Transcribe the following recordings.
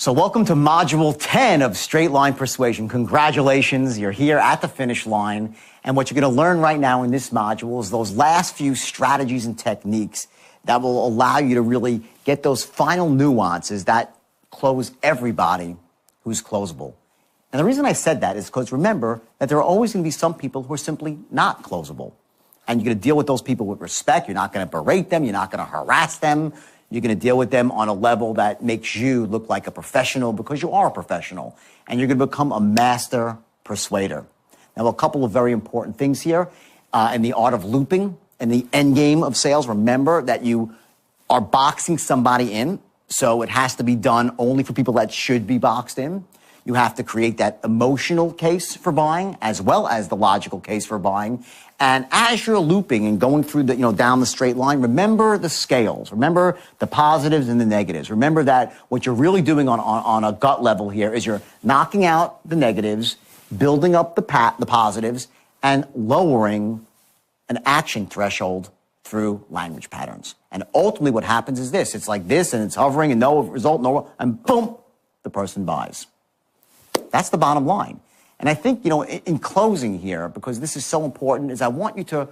So welcome to Module 10 of Straight Line Persuasion. Congratulations, you're here at the finish line. And what you're going to learn right now in this module is those last few strategies and techniques that will allow you to really get those final nuances that close everybody who's closable. And the reason I said that is because remember that there are always going to be some people who are simply not closable. And you're going to deal with those people with respect. You're not going to berate them. You're not going to harass them. You're going to deal with them on a level that makes you look like a professional because you are a professional. And you're going to become a master persuader. Now, a couple of very important things here in the art of looping and the end game of sales. Remember that you are boxing somebody in. So it has to be done only for people that should be boxed in. You have to create that emotional case for buying as well as the logical case for buying. And as you're looping and going through the, down the straight line, remember the scales. Remember the positives and the negatives. Remember that what you're really doing on a gut level here is you're knocking out the negatives, building up the positives, and lowering an action threshold through language patterns. And ultimately what happens is this. It's like this, and it's hovering, and no result, and boom, the person buys. That's the bottom line. And I think, in closing here, because this is so important, is I want you to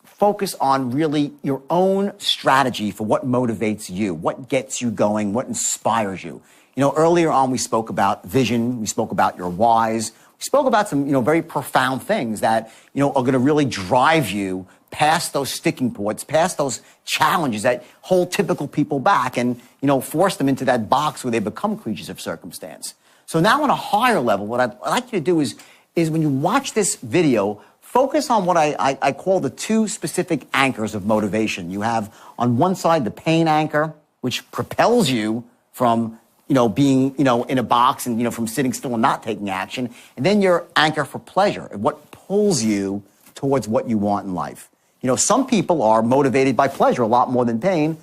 focus on really your own strategy for what motivates you, what gets you going, what inspires you. Earlier on we spoke about vision, we spoke about your whys, we spoke about some, very profound things that, are going to really drive you past those sticking points, past those challenges that hold typical people back and, force them into that box where they become creatures of circumstance. So now on a higher level, what I'd like you to do is when you watch this video, focus on what I call the two specific anchors of motivation. You have on one side the pain anchor, which propels you from, being, in a box and, from sitting still and not taking action. And then your anchor for pleasure, what pulls you towards what you want in life. Some people are motivated by pleasure a lot more than pain.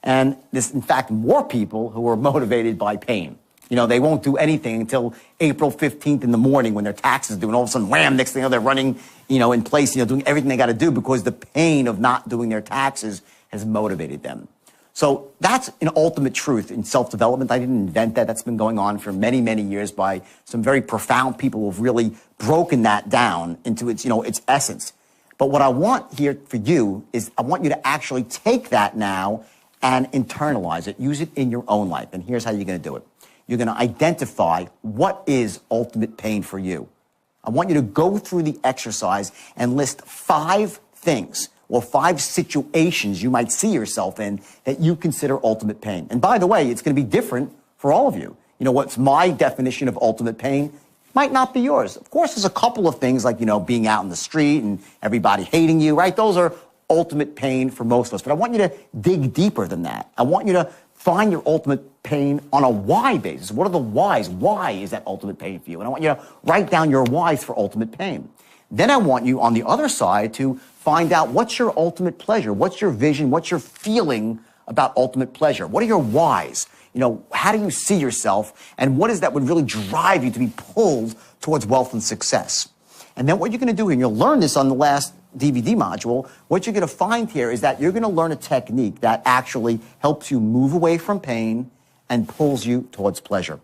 And there's, in fact, more people who are motivated by pain. They won't do anything until April 15th in the morning when their taxes are due. And all of a sudden, wham, next thing they're running, in place, doing everything they got to do because the pain of not doing their taxes has motivated them. So that's an ultimate truth in self-development. I didn't invent that. That's been going on for many, many years by some very profound people who have really broken that down into its, its essence. But what I want here for you is I want you to actually take that now and internalize it. Use it in your own life. And here's how you're going to do it. You're going to identify what is ultimate pain for you. I want you to go through the exercise and list 5 things or 5 situations you might see yourself in that you consider ultimate pain. And by the way, it's going to be different for all of you. What's my definition of ultimate pain might not be yours. Of course, there's a couple of things like, being out in the street and everybody hating you, right? Those are ultimate pain for most of us. But I want you to dig deeper than that. I want you to find your ultimate pain on a why basis. What are the whys? Why is that ultimate pain for you? And I want you to write down your whys for ultimate pain. Then I want you on the other side to find out what's your ultimate pleasure? What's your vision? What's your feeling about ultimate pleasure? What are your whys? How do you see yourself? And what is that would really drive you to be pulled towards wealth and success? And then what you're going to do, and you'll learn this on the last DVD module, what you're going to find here is that you're going to learn a technique that actually helps you move away from pain and pulls you towards pleasure.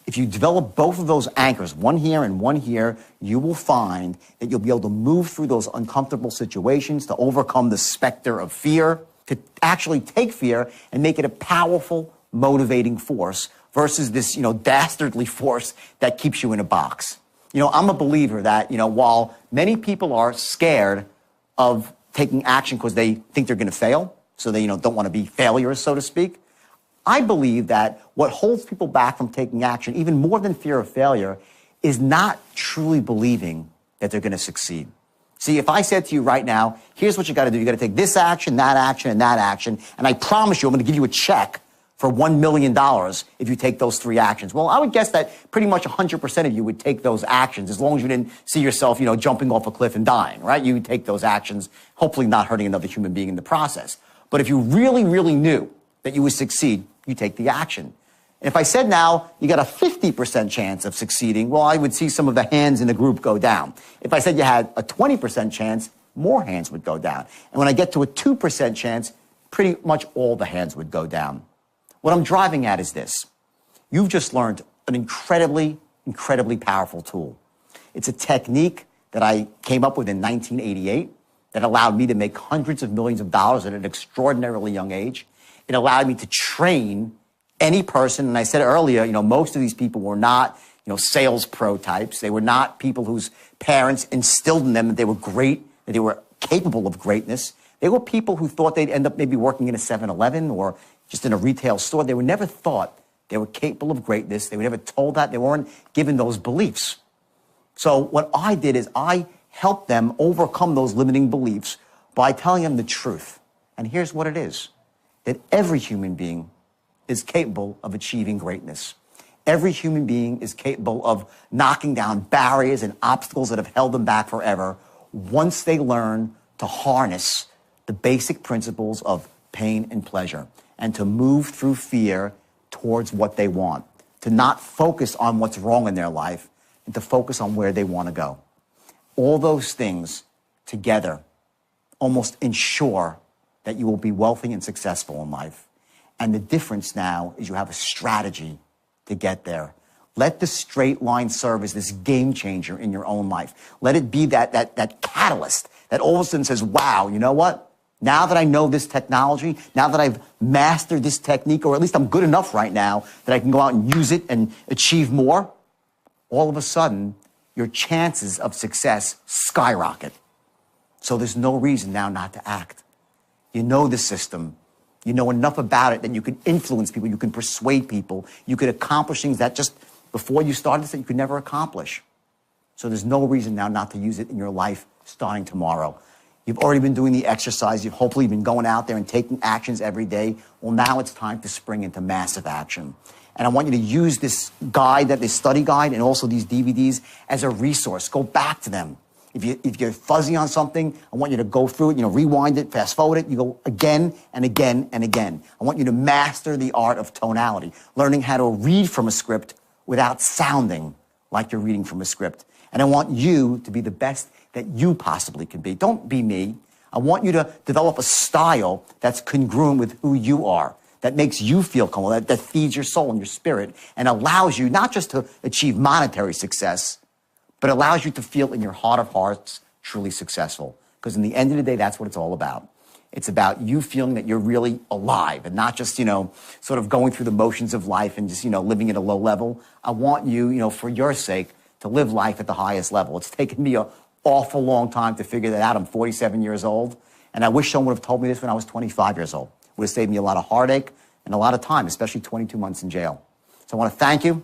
If you develop both of those anchors, one here and one here, you will find that you'll be able to move through those uncomfortable situations, to overcome the specter of fear, to actually take fear and make it a powerful, motivating force versus this, dastardly force that keeps you in a box. I'm a believer that, while many people are scared of taking action because they think they're going to fail, so they, don't want to be failures, so to speak, I believe that what holds people back from taking action, even more than fear of failure, is not truly believing that they're going to succeed. See, if I said to you right now, here's what you got to do. You got to take this action, and that action, and I promise you I'm going to give you a check for $1 million if you take those 3 actions. Well, I would guess that pretty much 100% of you would take those actions as long as you didn't see yourself, jumping off a cliff and dying, right? You would take those actions, hopefully not hurting another human being in the process. But if you really, really knew that you would succeed, you take the action. And if I said now you got a 50% chance of succeeding, well, I would see some of the hands in the group go down. If I said you had a 20% chance, more hands would go down. And when I get to a 2% chance, pretty much all the hands would go down. What I'm driving at is this. You've just learned an incredibly, incredibly powerful tool. It's a technique that I came up with in 1988 that allowed me to make hundreds of millions of dollars at an extraordinarily young age. It allowed me to train any person, and I said earlier, most of these people were not, sales pro types. They were not people whose parents instilled in them that they were great, that they were capable of greatness. They were people who thought they'd end up maybe working in a 7-Eleven or just in a retail store. They were never thought they were capable of greatness. They were never told that. They weren't given those beliefs. So what I did is I helped them overcome those limiting beliefs by telling them the truth. And here's what it is, that every human being is capable of achieving greatness. Every human being is capable of knocking down barriers and obstacles that have held them back forever once they learn to harness the basic principles of pain and pleasure and to move through fear towards what they want, to not focus on what's wrong in their life and to focus on where they want to go. All those things together almost ensure that you will be wealthy and successful in life. And the difference now is you have a strategy to get there. Let the straight line serve as this game changer in your own life. Let it be that catalyst that all of a sudden says, wow, you know what? Now that I know this technology, now that I've mastered this technique, or at least I'm good enough right now that I can go out and use it and achieve more, all of a sudden, your chances of success skyrocket. So there's no reason now not to act. You know the system. You know enough about it that you can influence people, you can persuade people, you could accomplish things that just before you started this that you could never accomplish. So there's no reason now not to use it in your life starting tomorrow. You've already been doing the exercise, you've hopefully been going out there and taking actions every day. Well, now it's time to spring into massive action. And I want you to use this guide, this study guide, and also these DVDs as a resource. Go back to them. If you're fuzzy on something, I want you to go through it, rewind it, fast forward it. You go again and again and again. I want you to master the art of tonality, learning how to read from a script without sounding like you're reading from a script. And I want you to be the best that you possibly can be. Don't be me. I want you to develop a style that's congruent with who you are, that makes you feel comfortable, that feeds your soul and your spirit, and allows you not just to achieve monetary success, but allows you to feel in your heart of hearts truly successful. Because in the end of the day, that's what it's all about. It's about you feeling that you're really alive and not just, sort of going through the motions of life and just, living at a low level. I want you, for your sake, to live life at the highest level. It's taken me an awful long time to figure that out. I'm 47 years old, and I wish someone would have told me this when I was 25 years old. It would have saved me a lot of heartache and a lot of time, especially 22 months in jail. So I want to thank you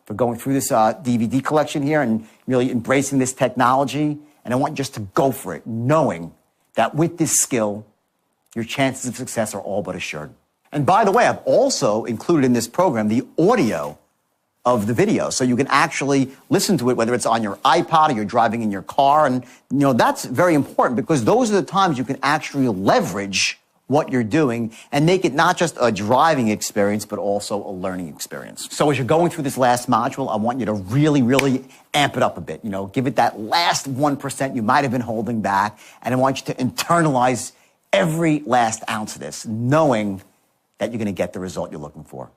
for going through this DVD collection here and really embracing this technology. And I want you just to go for it, knowing that with this skill, your chances of success are all but assured. And by the way, I've also included in this program the audio of the video, so you can actually listen to it, whether it's on your iPod or you're driving in your car. And, that's very important because those are the times you can actually leverage what you're doing and make it not just a driving experience, but also a learning experience. So as you're going through this last module, I want you to really, really amp it up a bit. Give it that last 1% you might have been holding back. And I want you to internalize every last ounce of this, knowing that you're going to get the result you're looking for.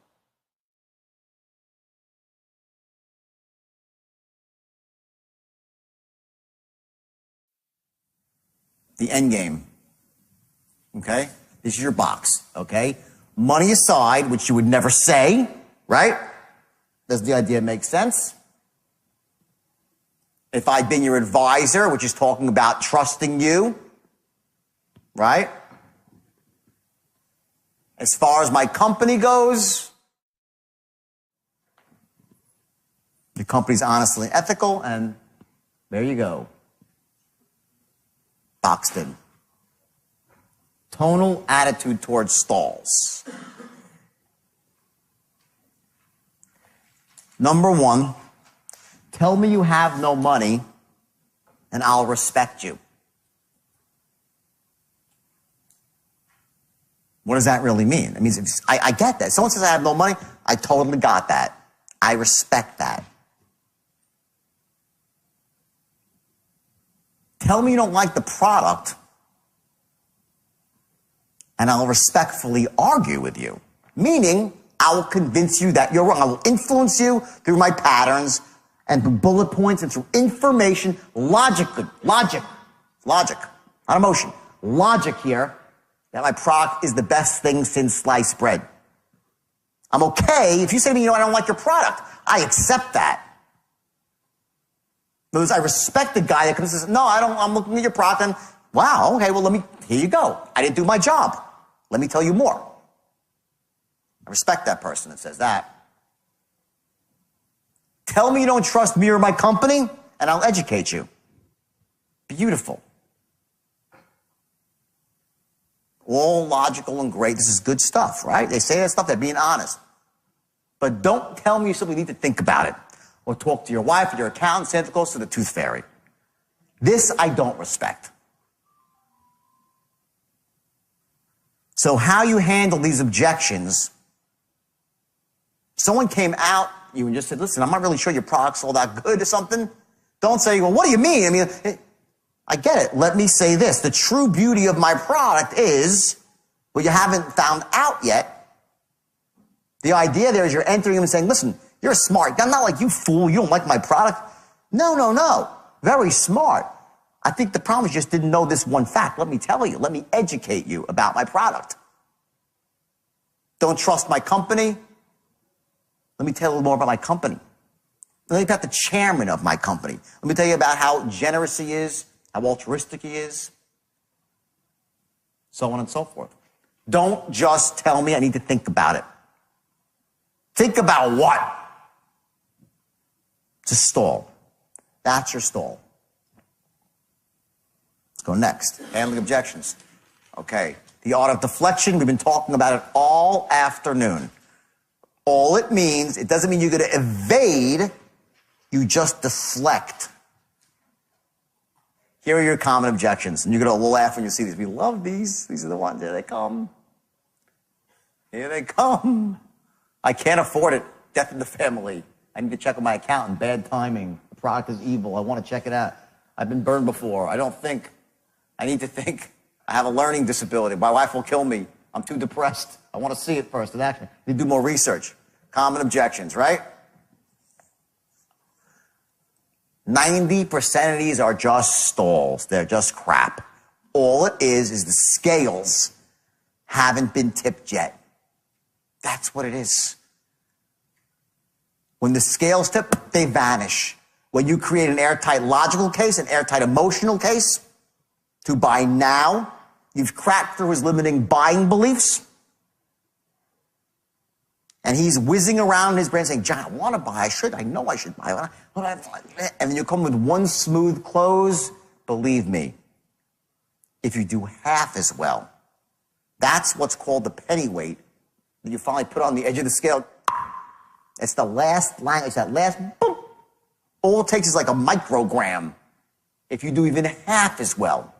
The end game. Okay? This is your box, okay? Money aside, which you would never say, right? Does the idea make sense? If I'd been your advisor, which is talking about trusting you, right? As far as my company goes, your company's honestly ethical, and there you go. Boxed in. Tonal attitude towards stalls. Number one, tell me you have no money and I'll respect you. What does that really mean? It means I get that. Someone says I have no money, I totally got that. I respect that. Tell me you don't like the product and I'll respectfully argue with you. Meaning, I will convince you that you're wrong. I will influence you through my patterns and through bullet points and through information, logic, not emotion. Logic here, that my product is the best thing since sliced bread. I'm okay if you say to me, I don't like your product. I accept that. Because I respect the guy that comes and says, no, I'm looking at your product and, wow, okay, well, here you go. I didn't do my job. Let me tell you more. I respect that person that says that. Tell me you don't trust me or my company, and I'll educate you. Beautiful. All logical and great. This is good stuff, right? They say that stuff, they're being honest. But don't tell me you simply need to think about it. Or talk to your wife or your accountant, say it goes to the tooth fairy. This I don't respect. So how you handle these objections, someone came out you and just said, listen, I'm not really sure your product's all that good or something. Don't say, well, what do you mean? I mean, I get it. Let me say this. The true beauty of my product is, well, you haven't found out yet. The idea there is you're entering them and saying, listen, you're smart. I'm not like you fool. You don't like my product. No. Very smart. I think the problem is you just didn't know this one fact. Let me tell you. Let me educate you about my product. Don't trust my company? Let me tell you a little more about my company. Let me tell you about the chairman of my company. Let me tell you about how generous he is, how altruistic he is, so on and so forth. Don't just tell me I need to think about it. Think about what? It's a stall. That's your stall. Let's go next. Handling objections. Okay. The art of deflection, we've been talking about it all afternoon. All it means, it doesn't mean you're going to evade, you just deflect. Here are your common objections, and you're going to laugh when you see these. We love these. These are the ones. Here they come. Here they come. I can't afford it. Death in the family. I need to check with my accountant. Bad timing. The product is evil. I want to check it out. I've been burned before. I don't think. I need to think. I have a learning disability. My wife will kill me. I'm too depressed. I want to see it first in action. I need to do more research. Common objections, right? 90% of these are just stalls. They're just crap. All it is the scales haven't been tipped yet. That's what it is. When the scales tip, they vanish. When you create an airtight logical case, an airtight emotional case, to buy now, you've cracked through his limiting buying beliefs. And he's whizzing around in his brain saying, John, I want to buy, I know I should buy. And then you come with one smooth close. Believe me, if you do half as well, that's what's called the pennyweight that you finally put on the edge of the scale. It's the last line, it's that last boom. All it takes is like a microgram. If you do even half as well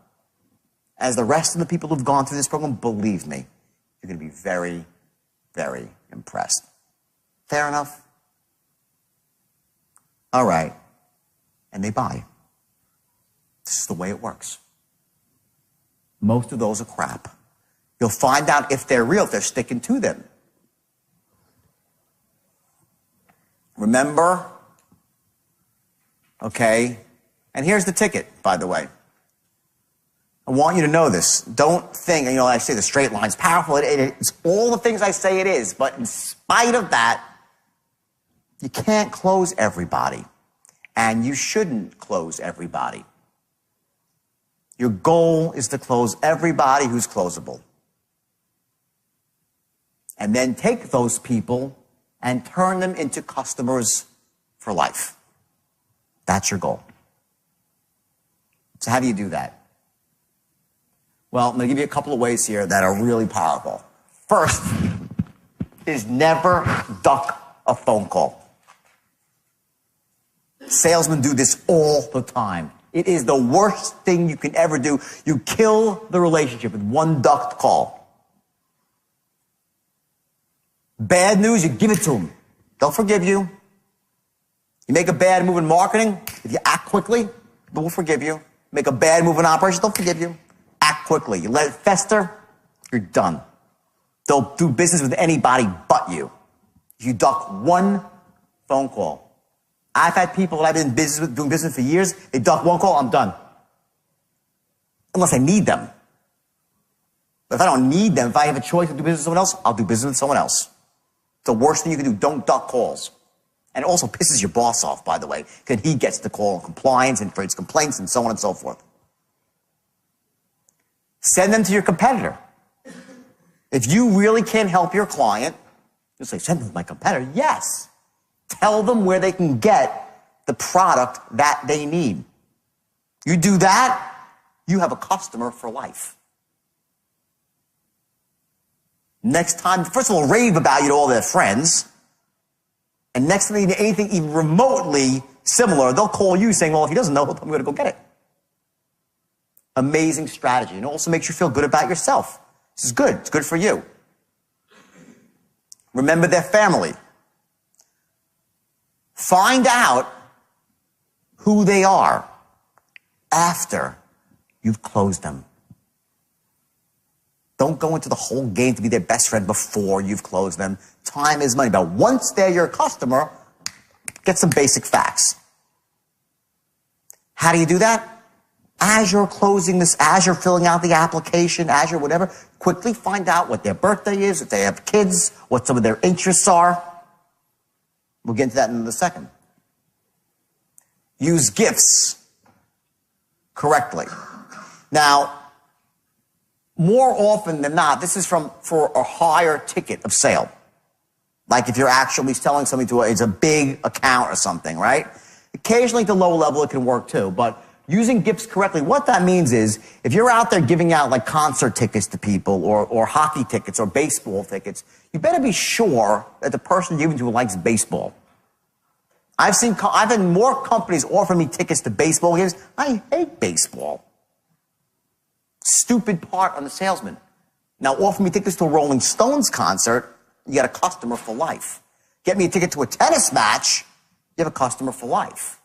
as the rest of the people who've gone through this program, believe me, you're going to be very, very impressed. Fair enough? All right. And they buy. This is the way it works. Most of those are crap. You'll find out if they're real, if they're sticking to them. Remember? Okay. And here's the ticket, by the way. I want you to know this. Don't think, I say the straight line's powerful. It's all the things I say it is. But in spite of that, you can't close everybody. And you shouldn't close everybody. Your goal is to close everybody who's closable. And then take those people and turn them into customers for life. That's your goal. So how do you do that? Well, I'm going to give you a couple of ways here that are really powerful. First is never duck a phone call. Salesmen do this all the time. It is the worst thing you can ever do. You kill the relationship with one ducked call. Bad news, you give it to them. They'll forgive you. You make a bad move in marketing, if you act quickly, they'll forgive you. Make a bad move in operations, they'll forgive you. Act quickly. You let it fester, you're done. They'll do business with anybody but you. You duck one phone call. I've had people that I've been doing business for years, they duck one call, I'm done. Unless I need them. But if I don't need them, if I have a choice to do business with someone else, I'll do business with someone else. It's the worst thing you can do. Don't duck calls. And it also pisses your boss off, by the way, because he gets the call on compliance and for his complaints and so on and so forth. Send them to your competitor. If you really can't help your client, you say, send them to my competitor. Yes. Tell them where they can get the product that they need. You do that, you have a customer for life. Next time, first of all, rave about you to all their friends. And next time they need anything even remotely similar, they'll call you saying, well, if he doesn't know, I'm going to go get it. Amazing strategy. And it also makes you feel good about yourself. This is good. It's good for you. Remember their family. Find out who they are after you've closed them. Don't go into the whole game to be their best friend before you've closed them. Time is money. But once they're your customer, get some basic facts. How do you do that? As you're closing this, as you're filling out the application, as you're whatever, quickly find out what their birthday is, if they have kids, what some of their interests are. We'll get into that in a second. Use gifts correctly. Now, more often than not, this is for a higher ticket of sale. Like if you're actually selling something to it's a big account or something, right? Occasionally at the low level it can work too, but using gifts correctly, what that means is if you're out there giving out like concert tickets to people or hockey tickets or baseball tickets, you better be sure that the person you're giving to likes baseball. I've had more companies offer me tickets to baseball games. I hate baseball. Stupid part on the salesman. Now offer me tickets to a Rolling Stones concert, you got a customer for life. Get me a ticket to a tennis match, you have a customer for life.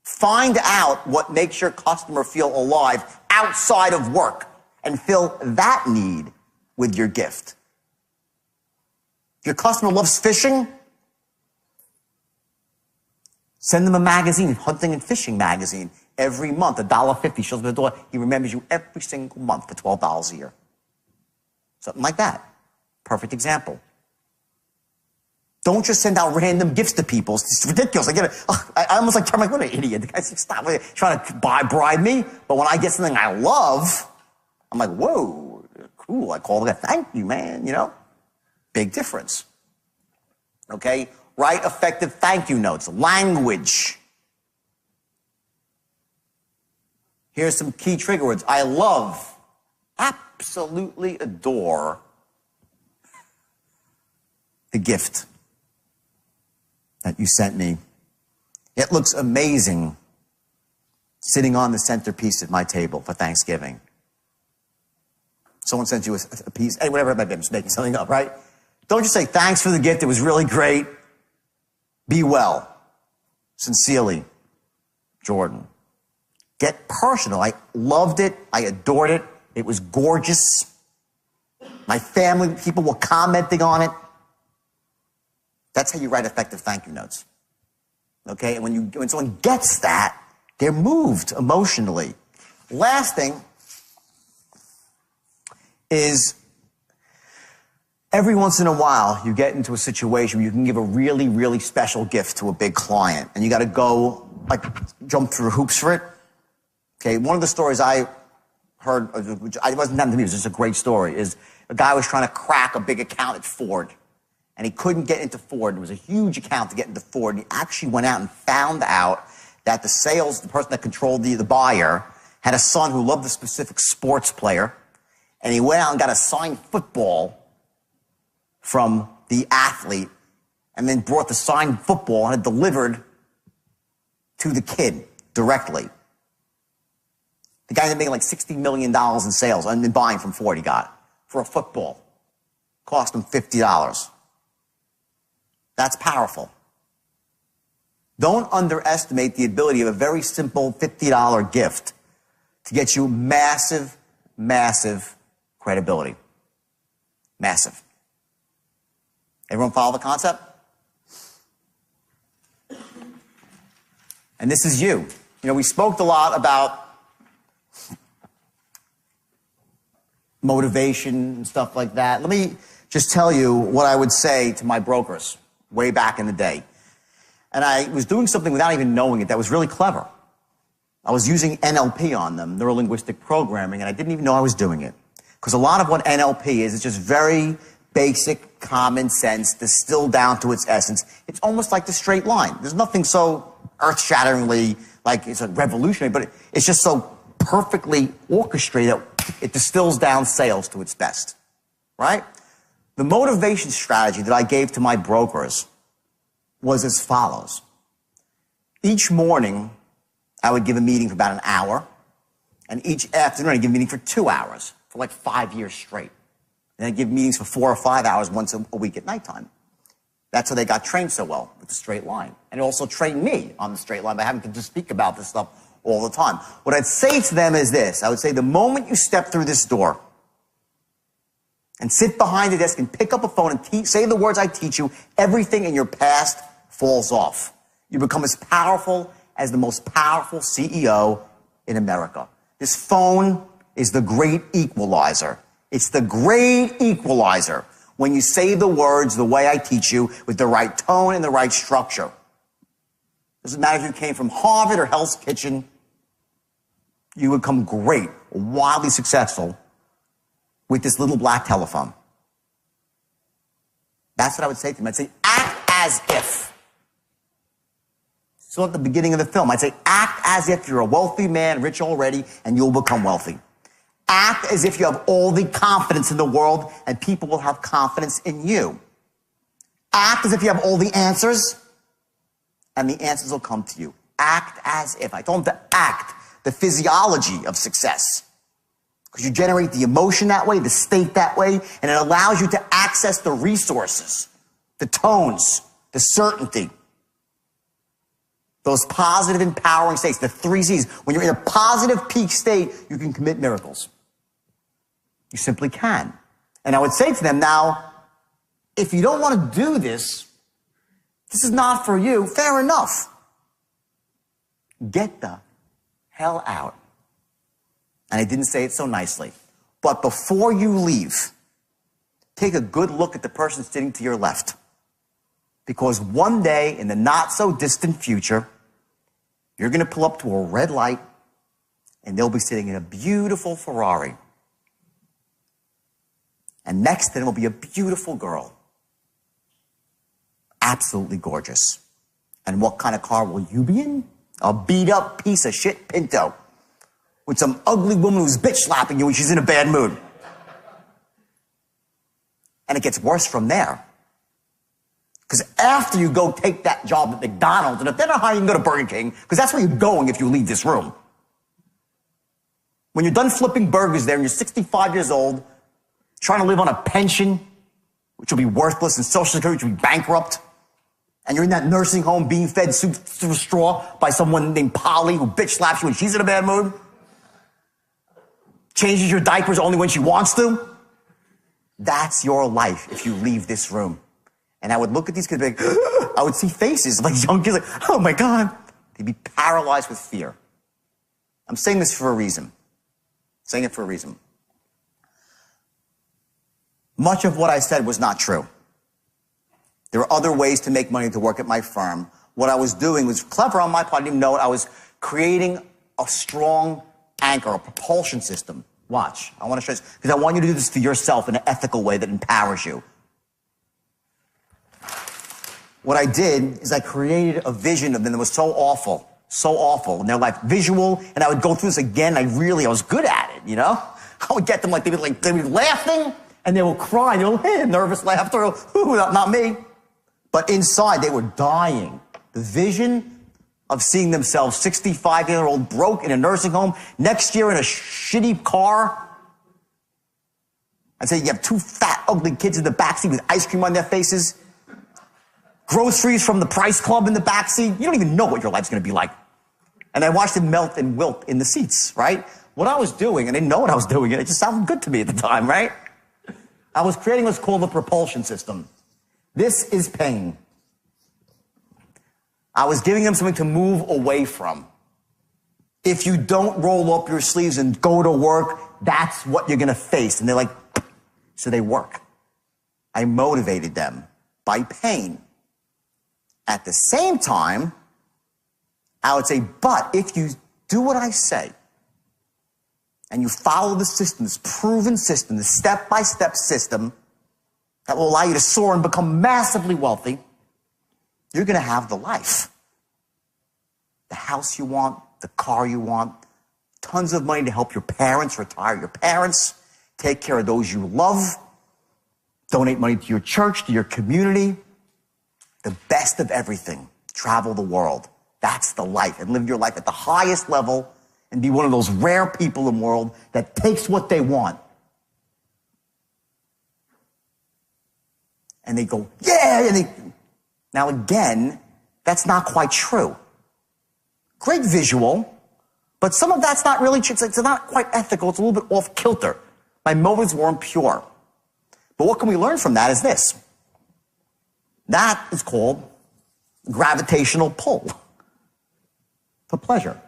Find out what makes your customer feel alive outside of work and fill that need with your gift. If your customer loves fishing, send them a magazine, hunting and fishing magazine. Every month, $1.50 shows up at the door. He remembers you every single month for $12 a year. Something like that. Perfect example. Don't just send out random gifts to people. It's ridiculous. I get it. I almost like turn like, what an idiot. The guy's like, stop trying to bribe me. But when I get something I love, I'm like, whoa, cool. I call the guy, thank you, man. You know, big difference. Okay, write effective thank you notes. Language. Here's some key trigger words. I love, absolutely adore the gift that you sent me. It looks amazing sitting on the centerpiece of my table for Thanksgiving. Someone sent you a piece, whatever it might be, I'm just making something up, right? Don't just say, thanks for the gift, it was really great. Be well. Sincerely, Jordan. Get personal. I loved it. I adored it. It was gorgeous. My family, people were commenting on it. That's how you write effective thank you notes. Okay? And when someone gets that, they're moved emotionally. Last thing is every once in a while you get into a situation where you can give a really, really special gift to a big client and you got to go like jump through hoops for it. Okay, one of the stories I heard, which it wasn't that to me, it was just a great story, is a guy was trying to crack a big account at Ford. And he couldn't get into Ford. It was a huge account to get into Ford. And he actually went out and found out that the person that controlled the buyer, had a son who loved a specific sports player. And he went out and got a signed football from the athlete and then brought the signed football and had delivered to the kid directly. The guy ended up making like $60 million in sales and buying from Ford he got for a football. Cost him $50. That's powerful. Don't underestimate the ability of a very simple $50 gift to get you massive, massive credibility. Massive. Everyone follow the concept? And this is you. You know, we spoke a lot about motivation and stuff like that. Let me just tell you what I would say to my brokers way back in the day. And I was doing something without even knowing it that was really clever. I was using NLP on them, neuro-linguistic programming, and I didn't even know I was doing it. Because a lot of what NLP is just very basic, common sense, distilled down to its essence. It's almost like the straight line. There's nothing so earth-shatteringly, like it's a revolutionary, but it's just so perfectly orchestrated that it distills down sales to its best, right? The motivation strategy that I gave to my brokers was as follows. Each morning, I would give a meeting for about an hour, and each afternoon I'd give a meeting for 2 hours, for like 5 years straight. And I'd give meetings for 4 or 5 hours once a week at nighttime. That's how they got trained so well, with the straight line. And it also trained me on the straight line by having to just speak about this stuff all the time. What I'd say to them is this. I would say the moment you step through this door and sit behind the desk and pick up a phone and say the words I teach you, everything in your past falls off. You become as powerful as the most powerful CEO in America. This phone is the great equalizer. It's the great equalizer when you say the words the way I teach you with the right tone and the right structure. Doesn't matter if you came from Harvard or Hell's Kitchen, you would become great, wildly successful with this little black telephone. That's what I would say to them. I'd say, act as if. So at the beginning of the film, I'd say, act as if you're a wealthy man, rich already, and you'll become wealthy. Act as if you have all the confidence in the world, and people will have confidence in you. Act as if you have all the answers, and the answers will come to you. Act as if. I told them to act the physiology of success. Because you generate the emotion that way, the state that way, and it allows you to access the resources, the tones, the certainty. Those positive, empowering states, the 3 C's. When you're in a positive peak state, you can commit miracles. You simply can. And I would say to them, now, if you don't want to do this, this is not for you, fair enough. Get the hell out. And I didn't say it so nicely. But before you leave, take a good look at the person sitting to your left. Because one day, in the not-so-distant future, you're going to pull up to a red light, and they'll be sitting in a beautiful Ferrari. And next to them will be a beautiful girl. Absolutely gorgeous. And what kind of car will you be in? A beat-up piece of shit Pinto with some ugly woman who's bitch-slapping you when she's in a bad mood. And it gets worse from there. Because after you go take that job at McDonald's, and if they're not hiring, you can go to Burger King, because that's where you're going if you leave this room. When you're done flipping burgers there and you're 65 years old, trying to live on a pension, which will be worthless, and Social Security, which will be bankrupt, and you're in that nursing home being fed soup through a straw by someone named Polly who bitch slaps you when she's in a bad mood, changes your diapers only when she wants to. That's your life if you leave this room. And I would look at these kids and be like, I would see faces like young kids like, oh my God. They'd be paralyzed with fear. I'm saying this for a reason. I'm saying it for a reason. Much of what I said was not true. There are other ways to make money to work at my firm. What I was doing was clever on my part. I didn't even know it. I was creating a strong anchor, a propulsion system. Watch. I want to show this because I want you to do this for yourself in an ethical way that empowers you. What I did is I created a vision of them that was so awful in their life, visual, and I would go through this again. I was good at it, you know? I would get them they'd be laughing, and they would cry. They would, nervous laughter, not me. But inside, they were dying. The vision of seeing themselves 65-year-old broke in a nursing home, next year in a shitty car. I'd say you have 2 fat, ugly kids in the backseat with ice cream on their faces. Groceries from the Price Club in the backseat. You don't even know what your life's going to be like. And I watched them melt and wilt in the seats, right? What I was doing, and I didn't know what I was doing, and it just sounded good to me at the time, right? I was creating what's called a propulsion system. This is pain. I was giving them something to move away from. If you don't roll up your sleeves and go to work, that's what you're going to face. And they're like, so they work. I motivated them by pain. At the same time, I would say, but if you do what I say, and you follow the system, this proven system, the step-by-step system that will allow you to soar and become massively wealthy, you're going to have the life. The house you want, the car you want, tons of money to help your parents, retire your parents, take care of those you love, donate money to your church, to your community. The best of everything. Travel the world. That's the life. And live your life at the highest level and be one of those rare people in the world that takes what they want. And they go, yeah! Now again, that's not quite true. Great visual, but some of that's not really true. It's not quite ethical. It's a little bit off kilter. My motives weren't pure. But what can we learn from that is this. That is called gravitational pull for pleasure.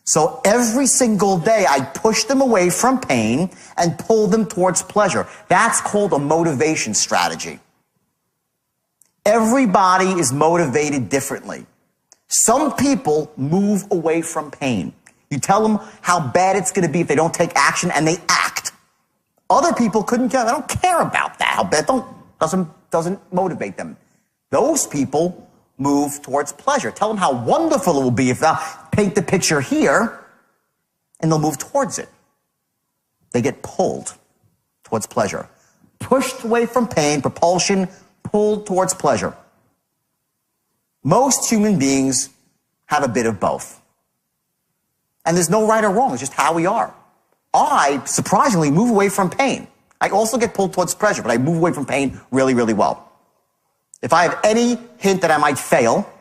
So every single day I push them away from pain and pull them towards pleasure. That's called a motivation strategy. Everybody is motivated differently. Some people move away from pain. You tell them how bad it's going to be if they don't take action, and they act. Other people couldn't care. They don't care about that. How bad doesn't motivate them. Those people move towards pleasure. Tell them how wonderful it will be if they'll paint the picture here, and they'll move towards it. They get pulled towards pleasure. Pushed away from pain, propulsion, pulled towards pleasure. Most human beings have a bit of both. And there's no right or wrong. It's just how we are. I, surprisingly, move away from pain. I also get pulled towards pleasure, but I move away from pain really, really well. If I have any hint that I might fail,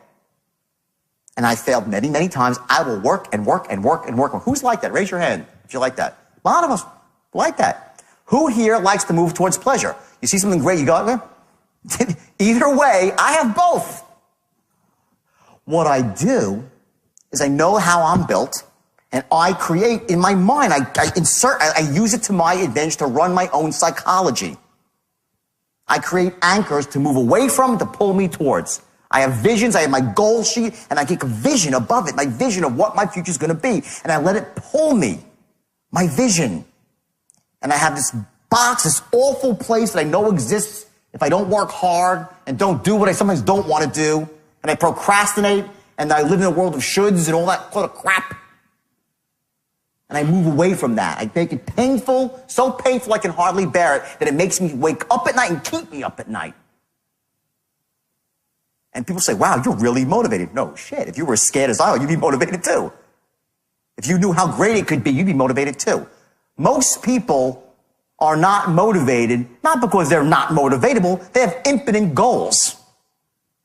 and I failed many, many times, I will work and work and work and work. Who's like that? Raise your hand if you like that. A lot of us like that. Who here likes to move towards pleasure? You see something great, you go, eh? Either way, I have both. What I do is I know how I'm built, and I create in my mind, I use it to my advantage to run my own psychology. I create anchors to move away from, to pull me towards. I have visions, I have my goal sheet, and I take a vision above it, my vision of what my future is going to be, and I let it pull me, my vision. And I have this box, this awful place that I know exists if I don't work hard and don't do what I sometimes don't want to do, and I procrastinate, and I live in a world of shoulds and all that sort of crap. And I move away from that. I make it painful, so painful I can hardly bear it, that it makes me wake up at night and keep me up at night. And people say, wow, you're really motivated. No, shit, if you were as scared as I am, you'd be motivated too. If you knew how great it could be, you'd be motivated too. Most people are not motivated, not because they're not motivatable, they have infinite goals.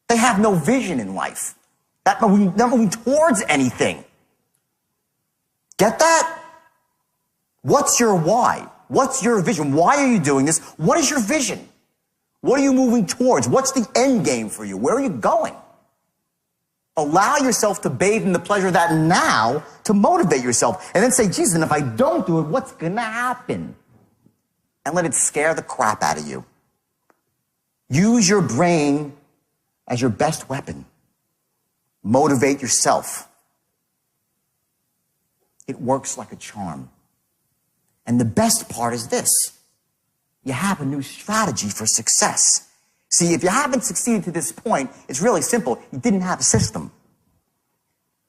They have no vision in life. They're not moving towards anything. Get that? What's your why? What's your vision? Why are you doing this? What is your vision? What are you moving towards? What's the end game for you? Where are you going? Allow yourself to bathe in the pleasure of that now to motivate yourself. And then say, Jesus, and if I don't do it, what's going to happen? And let it scare the crap out of you. Use your brain as your best weapon. Motivate yourself. It works like a charm. And the best part is this. You have a new strategy for success. See, if you haven't succeeded to this point, it's really simple. You didn't have a system.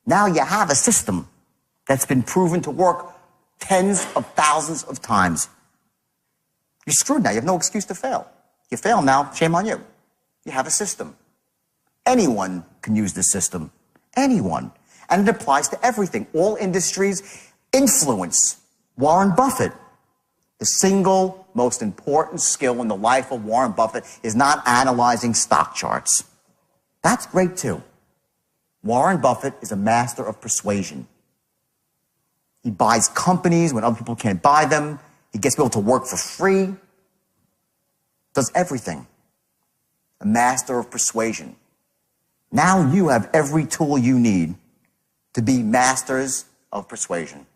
Now you have a system that's been proven to work tens of thousands of times. You're screwed now. You have no excuse to fail. You fail now, shame on you. You have a system. Anyone can use this system. Anyone. And it applies to everything. All industries. Influence. Warren Buffett. The single most important skill in the life of Warren Buffett is not analyzing stock charts. That's great too. Warren Buffett is a master of persuasion. He buys companies when other people can't buy them. He gets people to work for free. does everything. A master of persuasion. Now you have every tool you need to be masters of persuasion.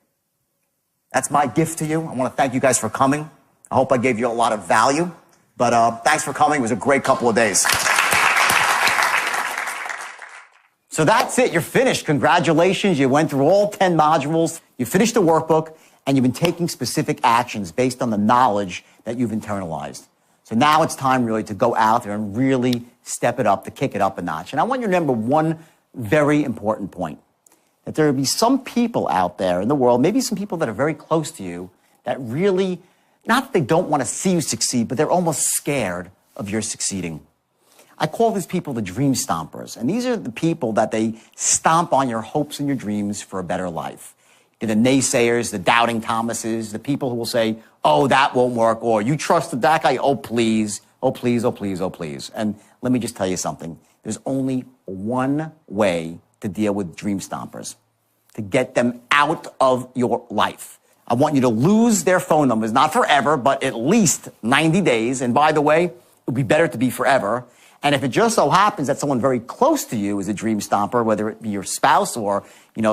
That's my gift to you. I want to thank you guys for coming. I hope I gave you a lot of value, but thanks for coming. It was a great couple of days. So that's it. You're finished. Congratulations. You went through all 10 modules. You finished the workbook, and you've been taking specific actions based on the knowledge that you've internalized. So now it's time really to go out there and really step it up, to kick it up a notch. And I want you to remember one very important point, that there will be some people out there in the world, maybe some people that are very close to you, that really, not that they don't want to see you succeed, but they're almost scared of your succeeding. I call these people the dream stompers. And these are the people that they stomp on your hopes and your dreams for a better life. The naysayers, the doubting Thomases, the people who will say, oh, that won't work, or you trusted that guy, oh, please, oh, please, oh, please, oh, please. And let me just tell you something. There's only one way to deal with dream stompers, to get them out of your life. I want you to lose their phone numbers, not forever, but at least 90 days. And by the way, it would be better to be forever. And if it just so happens that someone very close to you is a dream stomper, whether it be your spouse or,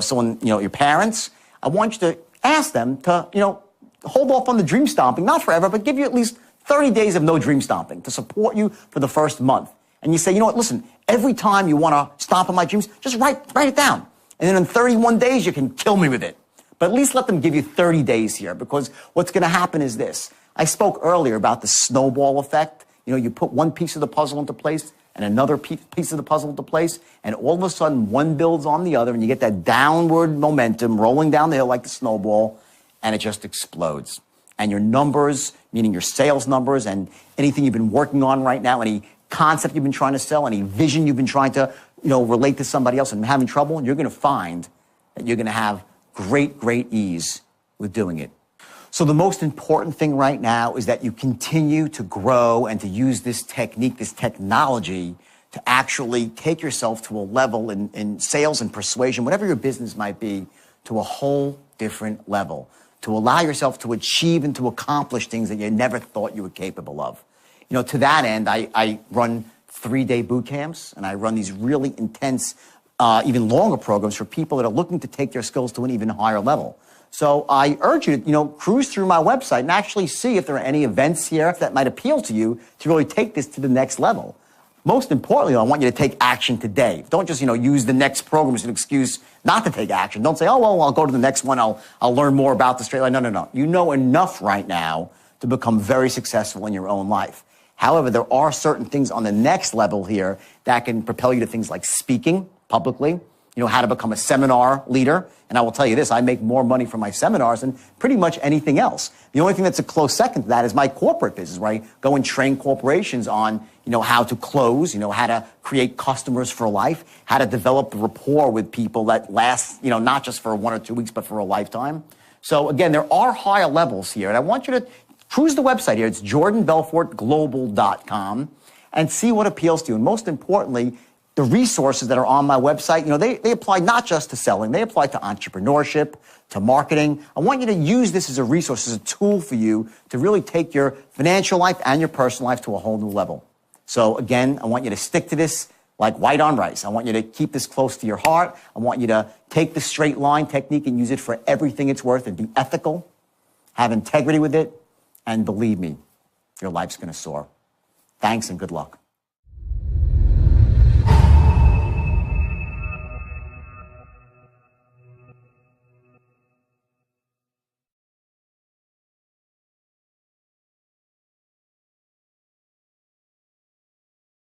someone, your parents, I want you to ask them to, hold off on the dream stomping, not forever, but give you at least 30 days of no dream stomping to support you for the first month. And you say, you know what, listen, every time you want to stomp on my dreams, just write it down. And then in 31 days, you can kill me with it. But at least let them give you 30 days here, because what's going to happen is this. I spoke earlier about the snowball effect. You put one piece of the puzzle into place and another piece of the puzzle into place, and all of a sudden one builds on the other, and you get that downward momentum rolling down the hill like the snowball, and it just explodes. And your numbers, meaning your sales numbers and anything you've been working on right now, any concept you've been trying to sell, any vision you've been trying to, relate to somebody else and having trouble, you're going to find that you're going to have great, great ease with doing it. So the most important thing right now is that you continue to grow and to use this technique, this technology, to actually take yourself to a level in sales and persuasion, whatever your business might be, to a whole different level, to allow yourself to achieve and to accomplish things that you never thought you were capable of. To that end, I run 3-day boot camps, and I run these really intense, even longer programs for people that are looking to take their skills to an even higher level. So I urge you to, cruise through my website and actually see if there are any events here that might appeal to you to really take this to the next level. Most importantly, I want you to take action today. Don't just, use the next program as an excuse not to take action. Don't say, oh, well, I'll go to the next one. I'll learn more about the straight line. No. You know enough right now to become very successful in your own life. However, there are certain things on the next level here that can propel you to things like speaking publicly, how to become a seminar leader. And I will tell you this, I make more money from my seminars than pretty much anything else. The only thing that's a close second to that is my corporate business, where I go and train corporations on, how to close, how to create customers for life, how to develop the rapport with people that lasts, not just for 1 or 2 weeks, but for a lifetime. So again, there are higher levels here. And I want you to cruise the website here. It's jordanbelfortglobal.com and see what appeals to you. And most importantly, the resources that are on my website, they apply not just to selling, they apply to entrepreneurship, to marketing. I want you to use this as a resource, as a tool for you to really take your financial life and your personal life to a whole new level. So again, I want you to stick to this like white on rice. I want you to keep this close to your heart. I want you to take the straight line technique and use it for everything it's worth and be ethical, have integrity with it, and believe me, your life's going to soar. Thanks and good luck.